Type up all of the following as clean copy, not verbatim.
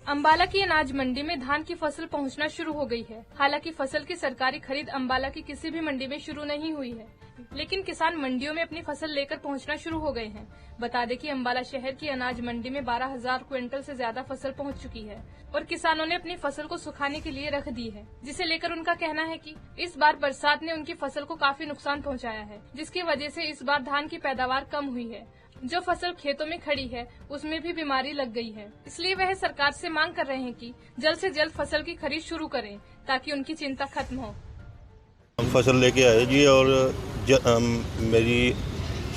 अंबाला की अनाज मंडी में धान की फसल पहुंचना शुरू हो गई है। हालांकि फसल की सरकारी खरीद अंबाला की किसी भी मंडी में शुरू नहीं हुई है, लेकिन किसान मंडियों में अपनी फसल लेकर पहुंचना शुरू हो गए हैं। बता दें कि अंबाला शहर की अनाज मंडी में 12,000 क्विंटल से ज्यादा फसल पहुंच चुकी है और किसानों ने अपनी फसल को सुखाने के लिए रख दी है, जिसे लेकर उनका कहना है कि इस बार बरसात ने उनकी फसल को काफी नुकसान पहुँचाया है, जिसकी वजह से इस बार धान की पैदावार कम हुई है। जो फसल खेतों में खड़ी है उसमें भी बीमारी लग गई है, इसलिए वह सरकार से मांग कर रहे हैं कि जल्द से जल्द फसल की खरीद शुरू करें ताकि उनकी चिंता खत्म हो। हम फसल लेके आए जी और मेरी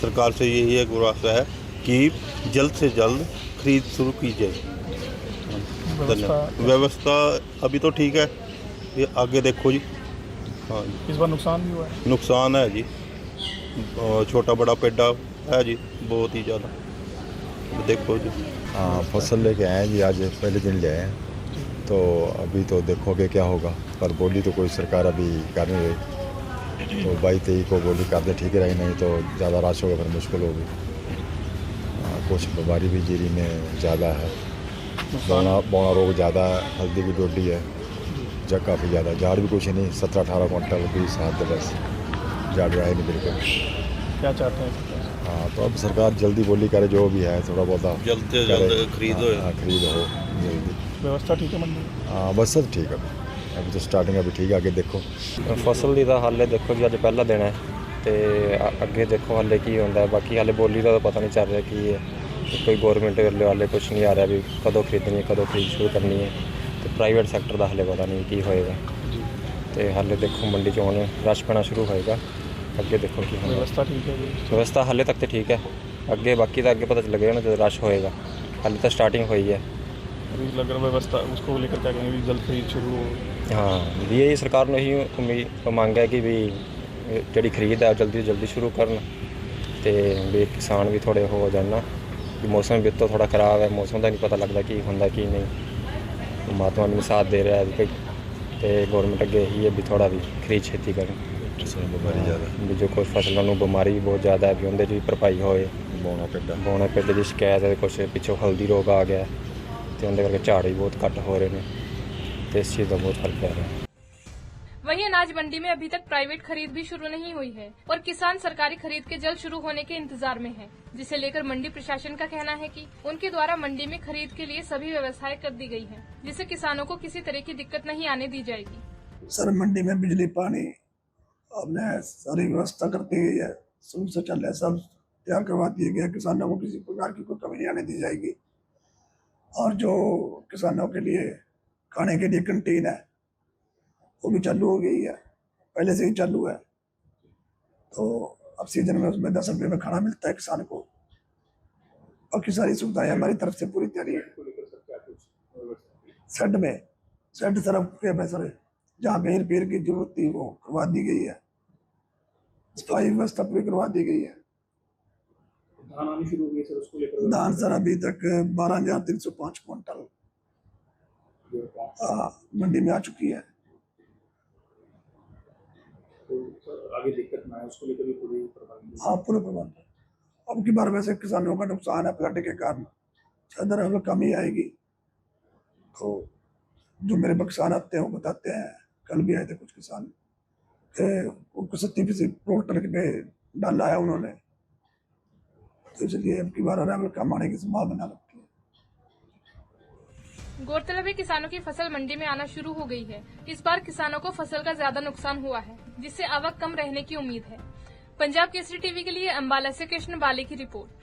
सरकार से यही एक गुजारिश है कि जल्द से जल्द खरीद शुरू की जाए। व्यवस्था अभी तो ठीक है, ये आगे देखो जी। हाँ, इस बार नुकसान भी हुआ है? नुकसान है जी, छोटा बड़ा पेड़ा है जी, बहुत ही ज़्यादा। देखो जी। हाँ, फसल लेके आए जी, आज पहले दिन ले आए हैं, तो अभी तो देखोगे क्या होगा। पर बोली तो कोई सरकार अभी कर नहीं रही, तो 22-23 को बोली कर दे ठीक रहेगी, नहीं तो ज़्यादा राश होगा, फिर मुश्किल होगी। कुछ बीमारी भी जीरी में ज़्यादा है, बौना रोग ज़्यादा है, हल्दी की डोडी है, जग काफ़ी ज़्यादा, झाड़ भी कुछ नहीं, 17-18 क्विंटल 20 हाथ बस, झाड़ रहा है नहीं बिल्कुल। क्या चाहते हैं? हाँ, तो अब सरकार जल्दी बोली करे, जो भी है थोड़ा बहुत जल्द से जल्द खरीद हो। खरीद हो जल्दी। व्यवस्था ठीक है मंडी? हाँ, बस सब ठीक है, अभी तो स्टार्टिंग अभी ठीक है, आगे देखो। फसल ਦੀ ਤਾਂ ਹਾਲੇ ਦੇਖੋ ਜੀ, ਅੱਜ ਪਹਿਲਾ ਦਿਨ ਹੈ ਤੇ ਅੱਗੇ ਦੇਖੋ ਹਾਲੇ ਕੀ ਹੁੰਦਾ ਹੈ। ਬਾਕੀ ਹਾਲੇ ਬੋਲੀ ਦਾ ਤਾਂ ਪਤਾ ਨਹੀਂ ਚੱਲ ਰਿਹਾ ਕੀ ਹੈ, ਕੋਈ ਗਵਰਨਮੈਂਟ ਵੱਲੋਂ ਹਾਲੇ ਕੁਝ ਨਹੀਂ ਆ ਰਿਹਾ ਵੀ ਕਦੋਂ ਖਰੀਦਣੀ ਹੈ, ਕਦੋਂ ਖਰੀਦ ਸ਼ੁਰੂ ਕਰਨੀ ਹੈ, ਤੇ ਪ੍ਰਾਈਵੇਟ ਸੈਕਟਰ ਦਾ ਹਾਲੇ ਪਤਾ ਨਹੀਂ ਕੀ ਹੋਏਗਾ। ਤੇ ਹਾਲੇ ਦੇਖੋ ਮੰਡੀ 'ਚ ਹੁਣ ਰਸ਼ ਪੈਣਾ ਸ਼ੁਰੂ ਹੋਏਗਾ, ਅੱਗੇ ਦੇਖੋ ਕੀ ਹੁੰਦਾ। व्यवस्था ठीक है? व्यवस्था हाले तक तो ठीक है, ਅੱਗੇ ਬਾਕੀ ਤਾਂ ਅੱਗੇ पता लगेगा ना जब रश होएगा, हाले तो स्टार्टिंग हुई है। अभी लग रहा व्यवस्था उसको लेकर क्या कहेंगे, भी जल्द खरीद शुरू हो? हाँ, भी यही सरकार ने ही उम्मीद मांग है कि भी जी खरीद है जल्दी जल्दी शुरू करन, तो भी किसान भी थोड़े हो जाना कि मौसम भी तो थोड़ा खराब है, मौसम का नहीं पता लगता कि होंदा कि नहीं। परमात्मा भी साथ दे रहा है, तो गौरमेंट अगे ही है भी थोड़ा भी खरीद छेती करें। बीमारी ज़्यादा भी जो कुछ फसलों में बीमारी भी बहुत ज़्यादा है, भी उनके भी भरपाई होए। बौना पेड़ की शिकायत है, कुछ पिछों हल्दी रोग आ गया, तो उनके करके झाड़ भी बहुत घट हो रहे हैं, तो इस चीज़ का बहुत फर्क पै रहा है। वहीं अनाज मंडी में अभी तक प्राइवेट खरीद भी शुरू नहीं हुई है और किसान सरकारी खरीद के जल्द शुरू होने के इंतजार में हैं, जिसे लेकर मंडी प्रशासन का कहना है कि उनके द्वारा मंडी में खरीद के लिए सभी व्यवस्थाएं कर दी गई हैं, जिससे किसानों को किसी तरह की दिक्कत नहीं आने दी जाएगी। सर, मंडी में बिजली पानी आपने सारी व्यवस्था करती गई है, शुरू से चल रहा है, सब तैयार करवा दिया गया, किसानों को किसी प्रकार की कोई कमी नहीं आने दी जाएगी। और जो किसानों के लिए खाने के लिए कैंटीन है वो भी चालू हो गई है, पहले से ही चालू है। तो अब सीजन में उसमें 10 रुपये में खाना मिलता है किसान को। बाकी सारी सुविधाएं हमारी तरफ से पूरी तैयारी है। शेड सरफ के पैसे जहाँ कहीं रिपेयर की जरूरत थी वो करवा दी गई है, सफाई व्यवस्था पूरी करवा दी गई है। धान आनी शुरू हो गई सर, उसको लेकर? धान सर अभी तक 12,305 क्विंटल मंडी में आ चुकी है। तो सर आगे दिक्कत ना है, उसको लेकर भी पूरी प्रबंध? हाँ, पूरे प्रबंध। अब की बार वैसे किसानों का नुकसान है फ्लड के कारण, चादर हमें कमी आएगी। तो जो मेरे किसान आते हैं वो बताते हैं, कल भी आए थे कुछ किसान, 70% टोटल पे डाला है उन्होंने, तो इसलिए अब की बार अरावल कम आने की संभावना लगती है। गौरतलब है किसानों की फसल मंडी में आना शुरू हो गई है। इस बार किसानों को फसल का ज्यादा नुकसान हुआ है, जिससे आवक कम रहने की उम्मीद है। पंजाब केसरी टीवी के लिए अंबाला से कृष्ण बाले की रिपोर्ट।